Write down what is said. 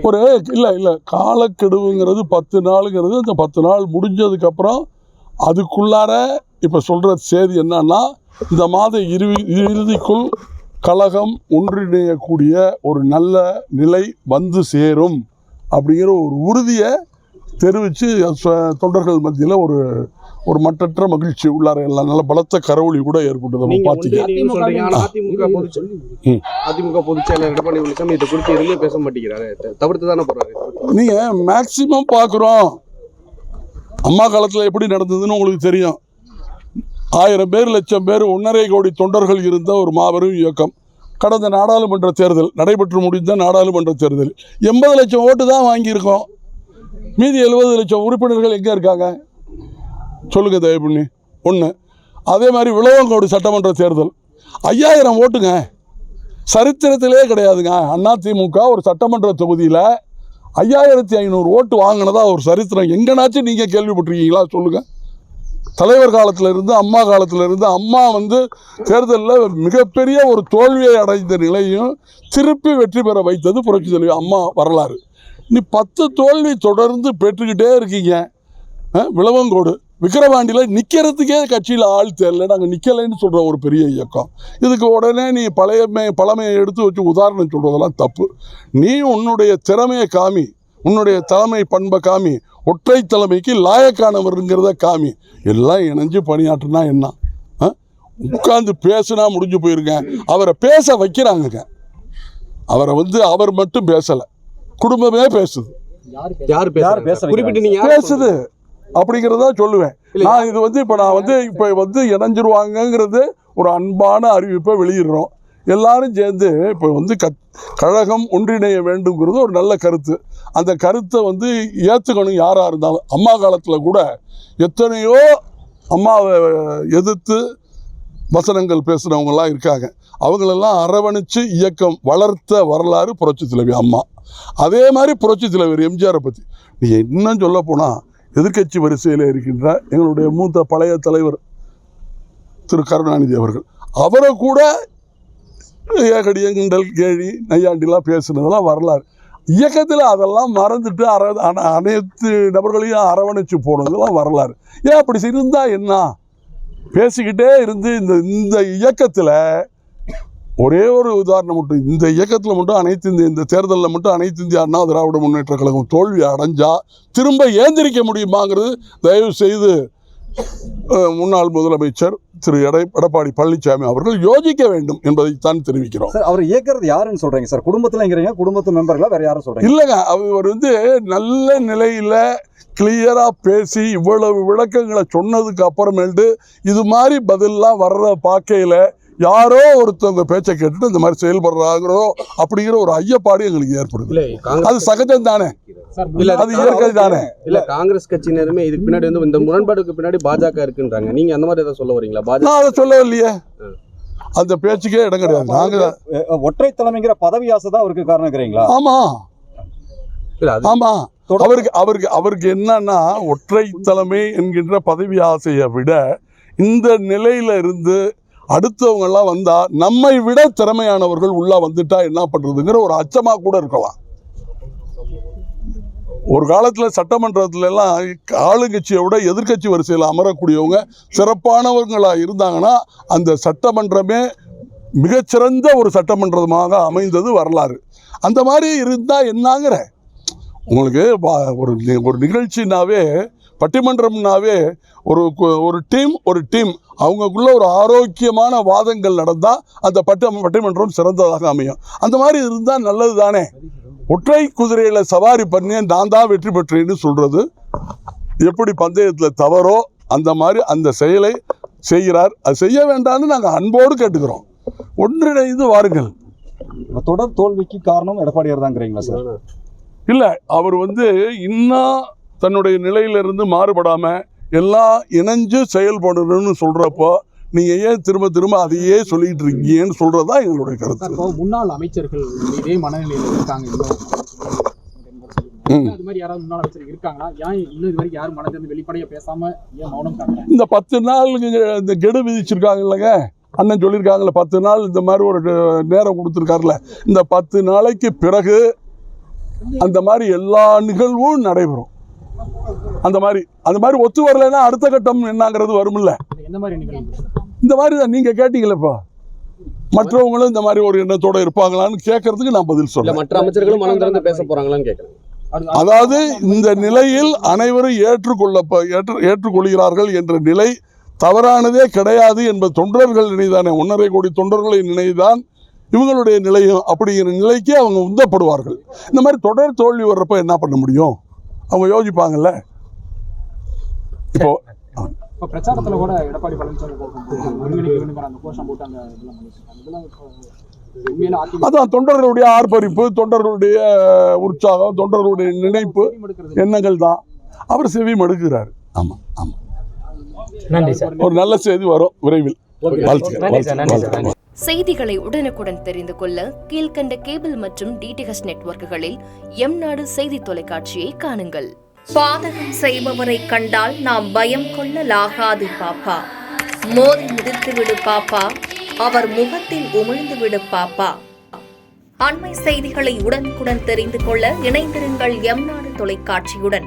ஒரு இல்லை காலக்கெடுவுங்கிறது 10 நாளுங்கிறது அந்த 10 நாள் முடிஞ்சதுக்கப்புறம் அதுக்குள்ளார இப்போ சொல்கிற செய்தி என்னன்னா இந்த மாத இறுதிக்குள் கழகம் ஒன்றிணையக்கூடிய ஒரு நல்ல நிலை வந்து சேரும் அப்படிங்கிற ஒரு உறுதியை தெரிவித்து தொண்டர்கள் மத்தியில் ஒரு மட்டற்ற மகிழ்ச்சி உள்ளார எல்லாம் நல்ல பலத்த கரவொலி கூட ஏற்பட்டது. அதிமுக பொதுச் செயலர் எடப்பாடி பழனிசாமி இதை குறித்து எதுவுமே பேச மாட்டேங்கிறாரு, தவிர்த்து தானே போறாரு. நீங்கள் மேக்சிமம் பார்க்குறோம், அம்மா காலத்தில் எப்படி நடந்ததுன்னு உங்களுக்கு தெரியும். 1000 பேர் 1,00,000 பேர் 1.5 கோடி தொண்டர்கள் இருந்த ஒரு மாபெரும் இயக்கம். கடந்த நாடாளுமன்ற தேர்தல் நடைபெற்று முடிந்த நாடாளுமன்ற தேர்தல் 80 லட்சம் ஓட்டு தான் வாங்கியிருக்கோம். மீதி 70 லட்சம் உறுப்பினர்கள் எங்கே இருக்காங்க சொல்லுங்க தயவு பண்ணி. ஒன்று, அதே மாதிரி விளவங்கோடு சட்டமன்ற தேர்தல் 5000 ஓட்டுங்க, சரித்திரத்திலே கிடையாதுங்க. அதிமுக ஒரு சட்டமன்ற தொகுதியில் 5500 ஓட்டு வாங்கினதா ஒரு சரித்திரம் எங்கனாச்சும் நீங்கள் கேள்விப்பட்டிருக்கீங்களா சொல்லுங்கள். தலைவர் காலத்தில் இருந்து அம்மா காலத்தில் இருந்து அம்மா தேர்தலில் மிகப்பெரிய ஒரு தோல்வியை அடைந்த நிலையும் திருப்பி வெற்றி பெற வைத்தது புரட்சி தலைவி அம்மா வரலாறு. நீ 10 தோல்வி தொடர்ந்து பெற்றுக்கிட்டே இருக்கீங்க. விளவங்கோடு விக்கிரவாண்டியில் நிற்கிறதுக்கே கட்சியில் ஆள் தெரியல, நாங்கள் நிற்கலைன்னு சொல்கிற ஒரு பெரிய இயக்கம். இதுக்கு உடனே நீ பழமையை எடுத்து வச்சு உதாரணம் சொல்கிறதெல்லாம் தப்பு. நீ உன்னுடைய திறமையை காமி, உன்னுடைய தலைமை பண்பை காமி, ஒற்றை தலைமைக்கு லாயக்கானவருங்கிறத காமி. எல்லாம் இணைஞ்சு பணியாற்றுனா என்ன? உட்கார்ந்து பேசுனா முடிஞ்சு போயிருக்கேன். அவரை பேச வைக்கிறாங்க. அவரை அவர் மட்டும் பேசலை, குடும்பமே பேசுது. பேசுது அப்படிங்கிறத சொல்லுவேன் நான். இது இப்போ நான் இணைஞ்சிருவாங்கங்கிறது ஒரு அன்பான அறிவிப்பை வெளியிடுறோம். எல்லாரும் சேர்ந்து இப்போ கழகம் ஒன்றிணைய வேண்டுங்கிறது ஒரு நல்ல கருத்து. அந்த கருத்தை ஏற்றுக்கணும் யாராக இருந்தாலும். அம்மா காலத்தில் கூட எத்தனையோ அம்மாவை எதிர்த்து வசனங்கள் பேசுகிறவங்களாம் இருக்காங்க. அவங்களெல்லாம் அரவணைச்சு இயக்கம் வளர்த்த வரலாறு புரட்சி தலைவி அம்மா. அதே மாதிரி புரட்சி தலைவர் எம்ஜிஆரை பற்றி நீ இன்னும் சொல்ல போனால் எதிர்க்கட்சி வரிசையில் இருக்கின்ற எங்களுடைய மூத்த பழைய தலைவர் திரு கருணாநிதி அவர்கள், அவரை கூட ஏகடிய கிண்டல் கேலி நையாண்டிலாம் பேசுனதெல்லாம் வரலாறு. இயக்கத்தில் அதெல்லாம் மறந்துட்டு அனைத்து நபர்களையும் அரவணைச்சு போனதெல்லாம் வரலாறு. ஏன் அப்படி இருந்தால் என்ன? பேசிக்கிட்டே இருந்து இந்த இயக்கத்தில் ஒரே ஒரு உதாரணம் மட்டும், இந்த இயக்கத்தில் மட்டும் இந்த தேர்தலில் மட்டும் அனைத்து இந்திய அண்ணா திராவிட முன்னேற்ற கழகம் தோல்வி அடைஞ்சால் திரும்ப ஏந்திரிக்க முடியுமாங்கிறது தயவு செய்து முன்னாள் முதலமைச்சர் திரு எடப்பாடி பழனிசாமி அவர்கள் யோசிக்க வேண்டும் என்பதைத்தான் தெரிவிக்கிறோம். சார், அவர் இயக்கிறது யாருன்னு சொல்றீங்க சார்? குடும்பத்தில்ங்கிறீங்க, குடும்பத்து மெம்பர்களா வேற யாரும் சொல்றீங்க? இல்லைங்க, அவர் நல்ல நிலையில் கிளியராக பேசி இவ்வளவு விளக்கங்களை சொன்னதுக்கு அப்புறமேட்டு இது மாதிரி பதிலெலாம் வர்ற பார்க்கையில் யாரோ ஒருத்தவங்க பேச்சை கேட்டுட்டு இந்த மாதிரி செயல்படுறாங்களோ அப்படிங்கிற ஒரு ஐயப்பாடு எங்களுக்கு ஏற்படுது. அது சகஜம் தானே, அது இயற்கை தானே. இல்ல காங்கிரஸ் கட்சியினருமே இதுக்கு பின்னாடி இந்த முரண்பாடுக்கு பின்னாடி பாஜக இருக்குன்றாங்க. நீங்க அந்த மாதிரி ஏதாவது சொல்ல வரீங்களா? நான் அதை சொல்லவே இல்லையே, அந்த பேச்சுக்கே இடம் கிடையாது. நாங்க ஒற்றை தலைமைங்கிற பதவி ஆசை தான் அவருக்கு காரணங்கிறீங்களா? ஆமா ஆமா, அவருக்கு என்னன்னா ஒற்றை தலைமை என்கின்ற பதவி ஆசையை விட இந்த நிலையில இருந்து அடுத்தவங்கெல்லாம் வந்தா நம்மை விட திறமையானவர்கள் உள்ள வந்துட்டா என்ன பண்றதுங்கிற ஒரு அச்சமா கூட இருக்கலாம். ஒரு காலத்தில் சட்டமன்றத்துல எல்லாம் ஆளுங்கட்சியை விட எதிர்கட்சி வரிசையில் அமரக்கூடியவங்க சிறப்பானவர்களாக இருந்தாங்கன்னா அந்த சட்டமன்றமே மிகச்சிறந்த ஒரு சட்டமன்றமாக அமைந்தது வரலாறு. அந்த மாதிரி இருந்தால் என்னங்கிற உங்களுக்கு ஒரு நிகழ்ச்சினாவே பட்டிமன்றம்னாவே ஒரு டீம் அவங்களுக்குள்ள ஒரு ஆரோக்கியமான வாதங்கள் நடந்தால் அந்த பட்டிமன்றம் சிறந்ததாக அமையும். அந்த மாதிரி இருந்தால் நல்லது தானே. ஒற்றை குதிரையில் சவாரி பண்ணி நான் தான் வெற்றி பெற்றேன்னு சொல்கிறது எப்படி பந்தயத்தில் தவறோ அந்த மாதிரி அந்த செயலை செய்கிறார். அது செய்ய வேண்டாம்னு நாங்கள் அன்போடு கேட்டுக்கிறோம். ஒன்றிணைந்து வாருங்கள். தொடர் தோல்விக்கு காரணம் எடப்பாடியார் தாங்கிறீங்களா சார்? இல்லை, அவர் இன்னும் தன்னுடைய நிலையிலிருந்து மாறுபடாமல் எல்லாம் இணைஞ்சு செயல்படணும்னு சொல்கிறப்போ நீங்கள் ஏன் திரும்ப அதையே சொல்லிட்டு இருக்கீங்கன்னு சொல்கிறது தான் எங்களுடைய கருத்து. முன்னாள் அமைச்சர்கள் இதே மனநிலையில் இருக்காங்க. இந்த 10 நாள் இந்த கெடு விதிச்சிருக்காங்க இல்லைங்க, அண்ணன் சொல்லியிருக்காங்கல்ல 10 நாள் இந்த மாதிரி ஒரு நேரம் கொடுத்துருக்காருல. இந்த 10 நாளைக்கு பிறகு அந்த மாதிரி எல்லா நிகழ்வும் நடைபெறும். அந்த மாதிரி ஒத்து வரலைன்னா அடுத்த கட்டம் என்னங்கிறது வரும்ல. எந்த மாதிரி நிகழ்வு? இந்த மாதிரி தான் நீங்கள் கேட்டீங்களப்பா, மற்றவங்களும் இந்த மாதிரி ஒரு எண்ணத்தோட இருப்பாங்களான்னு கேட்கறதுக்கு நான் பதில் இல்ல சொல்றேன். மற்ற அமைச்சர்களும் மனம் திறந்து பேச போறாங்களான்னு கேட்கறேன். அதாவது இந்த நிலையில் அனைவரும் ஏற்றுக்கொள்கிறார்கள் என்ற நிலை தவறானதே கிடையாது என்பது தொண்டர்கள் நினைதானே. 1.5 கோடி தொண்டர்களின் நினைதான் இவங்களுடைய நிலையும். அப்படிங்கிற நிலைக்கு அவங்க உந்தப்படுவார்கள். இந்த மாதிரி தொடர் தோல்வி வர்றப்ப என்ன பண்ண முடியும்? அவங்க யோசிப்பாங்கல்ல. இப்போ பிரச்சாரத்துல கூட எடப்பாடி பழனிசாமி ஒருங்கிணைக்க வேண்டும் அந்த கோஷம் போட்டு அந்த இதெல்லாம் பண்ணிருக்காங்க. அதான் தொண்டர்களுடைய ஆர்ப்பரிப்பு, தொண்டர்களுடைய உற்சாகம், தொண்டர்களுடைய நினைப்பு எண்ணங்கள் தான். அவர் செவி மடுக்கிறார். ஆமா ஆமா. நன்றி சார். ஒரு நல்ல செய்தி வரும் விரைவில். வாழ்த்துக்கள். செய்திகளை உடனுக்குடன் தெரிந்து கொள்ள கீழ்கண்ட கேபிள் மற்றும் DTH நெட்வொர்க்குகளில் எம்நாடு செய்தி தொலைக்காட்சியை காணுங்கள். பாதகம் செய்பவரை கண்டால் நாம் பயம் கொள்ளலாகாது பாப்பா. மோதி மிதித்து விடு பாப்பா, அவர் முகத்தில் உமிழ்ந்து விடு பாப்பா. அண்மை செய்திகளை உடனுக்குடன் தெரிந்து கொள்ள இணைந்திருங்கள் எம்நாடு தொலைக்காட்சியுடன்.